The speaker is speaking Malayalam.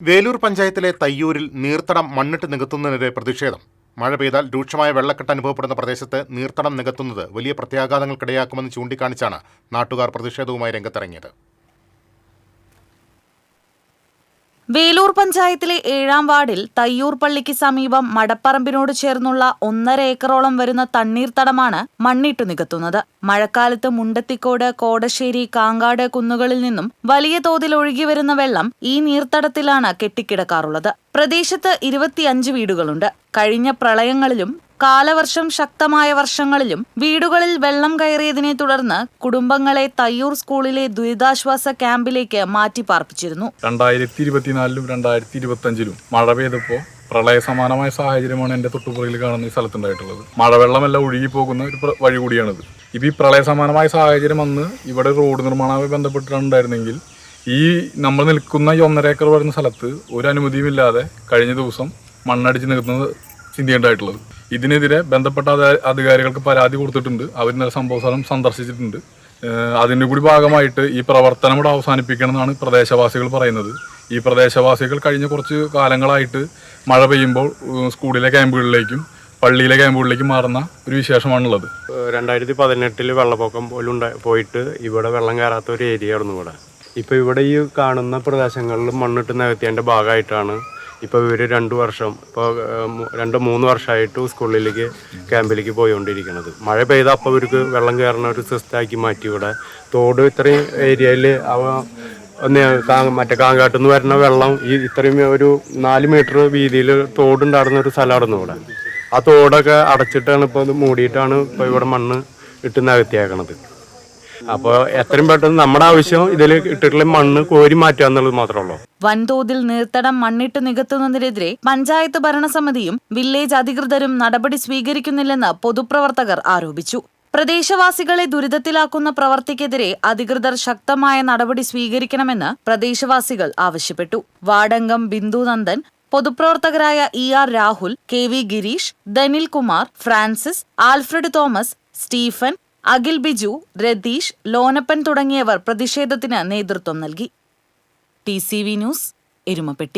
വേലൂർ പഞ്ചായത്തിലെ തയ്യൂരിൽ നീർത്തടം മണ്ണിട്ട് നികത്തുന്നതിനെതിരെ പ്രതിഷേധം. മഴ പെയ്താൽ രൂക്ഷമായ വെള്ളക്കെട്ട് അനുഭവപ്പെടുന്ന പ്രദേശത്ത് നീർത്തടം നികത്തുന്നത് വലിയ പ്രത്യാഘാതങ്ങൾക്കിടയാക്കുമെന്ന് ചൂണ്ടിക്കാണിച്ചാണ് നാട്ടുകാർ പ്രതിഷേധവുമായി രംഗത്തിറങ്ങിയത്. വേലൂർ പഞ്ചായത്തിലെ 7-ാം വാർഡിൽ തയ്യൂർ പള്ളിക്ക് സമീപം മടപ്പറമ്പിനോട് ചേർന്നുള്ള 1.5 ഏക്കറോളം വരുന്ന തണ്ണീർത്തടമാണ് മണ്ണിട്ടു നികത്തുന്നത്. മഴക്കാലത്ത് മുണ്ടത്തിക്കോട്, കോടശ്ശേരി, കാങ്കാട് കുന്നുകളിൽ നിന്നും വലിയ തോതിൽ ഒഴുകിവരുന്ന വെള്ളം ഈ നീർത്തടത്തിലാണ് കെട്ടിക്കിടക്കാറുള്ളത്. പ്രദേശത്ത് 25 വീടുകളുണ്ട്. കഴിഞ്ഞ പ്രളയങ്ങളിലും കാലവർഷം ശക്തമായ വർഷങ്ങളിലും വീടുകളിൽ വെള്ളം കയറിയതിനെ തുടർന്ന് കുടുംബങ്ങളെ തയ്യൂർ സ്കൂളിലെ ദുരിതാശ്വാസ ക്യാമ്പിലേക്ക് മാറ്റിപ്പാർപ്പിച്ചിരുന്നു. 2024-ലും 2025-ലും മഴ പെയ്തപ്പോൾ പ്രളയ സമാനമായ സാഹചര്യമാണ് എൻ്റെ തൊട്ടുപുറകിൽ കാണുന്ന ഈ സ്ഥലത്തുണ്ടായിട്ടുള്ളത്. മഴവെള്ളമെല്ലാം ഒഴുകി പോകുന്ന ഒരു വഴി കൂടിയാണിത്. ഇപ്പോൾ ഈ പ്രളയ സമാനമായ സാഹചര്യം വന്ന് ഇവിടെ റോഡ് നിർമ്മാണവുമായി ബന്ധപ്പെട്ടിട്ടാണ് ഉണ്ടായിരുന്നെങ്കിൽ ഈ നമ്മൾ നിൽക്കുന്ന ഈ 1.5 ഏക്കർ വരുന്ന സ്ഥലത്ത് ഒരു അനുമതിയുമില്ലാതെ കഴിഞ്ഞ ദിവസം മണ്ണടിച്ച് നിൽക്കുന്നത് ചിന്തയുണ്ടായിട്ടുള്ളത്. ഇതിനെതിരെ ബന്ധപ്പെട്ട അധികാരികൾക്ക് പരാതി കൊടുത്തിട്ടുണ്ട്. അവർ ഇന്നലെ സംഭവസ്ഥലം സന്ദർശിച്ചിട്ടുണ്ട്. അതിൻ്റെ കൂടി ഭാഗമായിട്ട് ഈ പ്രവർത്തനം ഇവിടെ അവസാനിപ്പിക്കണമെന്നാണ് പ്രദേശവാസികൾ പറയുന്നത്. ഈ പ്രദേശവാസികൾ കഴിഞ്ഞ കുറച്ച് കാലങ്ങളായിട്ട് മഴ പെയ്യുമ്പോൾ സ്കൂളിലെ ക്യാമ്പുകളിലേക്കും പള്ളിയിലെ ക്യാമ്പുകളിലേക്കും മാറുന്ന ഒരു വിശേഷമാണുള്ളത്. 2018 വെള്ളപ്പൊക്കം പോലും പോയിട്ട് ഇവിടെ വെള്ളം കയറാത്ത ഒരു ഏരിയ ആയിരുന്നു ഇവിടെ. ഇപ്പോൾ ഇവിടെ ഈ കാണുന്ന പ്രദേശങ്ങളിൽ മണ്ണിട്ട് നികത്തിയതിൻ്റെ ഭാഗമായിട്ടാണ് ഇപ്പോൾ ഇവർ 2 വർഷം, ഇപ്പോൾ 2-3 വർഷമായിട്ട് സ്കൂളിലേക്ക് ക്യാമ്പിലേക്ക് പോയിക്കൊണ്ടിരിക്കുന്നത്. മഴ പെയ്താൽ അപ്പോൾ ഇവർക്ക് വെള്ളം കയറുന്ന ഒരു സിസ്റ്റമാക്കി മാറ്റി. ഇവിടെ തോട് ഇത്രയും ഏരിയയിൽ മറ്റേ കാങ്കാട്ടിൽ നിന്ന് വരുന്ന വെള്ളം ഇത്രയും ഒരു 4 മീറ്റർ വീതിയിൽ തോടുണ്ടായിരുന്ന ഒരു സ്ഥലമായിരുന്നു ഇവിടെ. ആ തോടൊക്കെ അടച്ചിട്ടാണ് ഇപ്പോൾ ഇത് മൂടിയിട്ടാണ് ഇപ്പോൾ ഇവിടെ മണ്ണ് ഇട്ട് നികത്തിയേക്കണത്. അപ്പോൾ എത്രയും പെട്ടെന്ന് നമ്മുടെ ആവശ്യം ഇതിൽ ഇട്ടിട്ടുള്ള മണ്ണ് കോരി മാറ്റുക എന്നുള്ളത് മാത്രമേ ഉള്ളൂ. വൻതോതിൽ നീർത്തടം മണ്ണിട്ട് നികത്തുന്നതിനെതിരെ പഞ്ചായത്ത് ഭരണസമിതിയും വില്ലേജ് അധികൃതരും നടപടി സ്വീകരിക്കുന്നില്ലെന്ന് പൊതുപ്രവർത്തകർ ആരോപിച്ചു. പ്രദേശവാസികളെ ദുരിതത്തിലാക്കുന്ന പ്രവർത്തിക്കെതിരെ അധികൃതർ ശക്തമായ നടപടി സ്വീകരിക്കണമെന്ന് പ്രദേശവാസികൾ ആവശ്യപ്പെട്ടു. വാർഡംഗം ബിന്ദു നന്ദൻ, പൊതുപ്രവർത്തകരായ ER രാഹുൽ, KV ഗിരീഷ്, ധനിൽ കുമാർ, ഫ്രാൻസിസ്, ആൽഫ്രഡ് തോമസ്, സ്റ്റീഫൻ, അഖിൽ ബിജു, രതീഷ്, ലോനപ്പൻ തുടങ്ങിയവർ പ്രതിഷേധത്തിന് നേതൃത്വം നൽകി. TCV news, Erumapetty.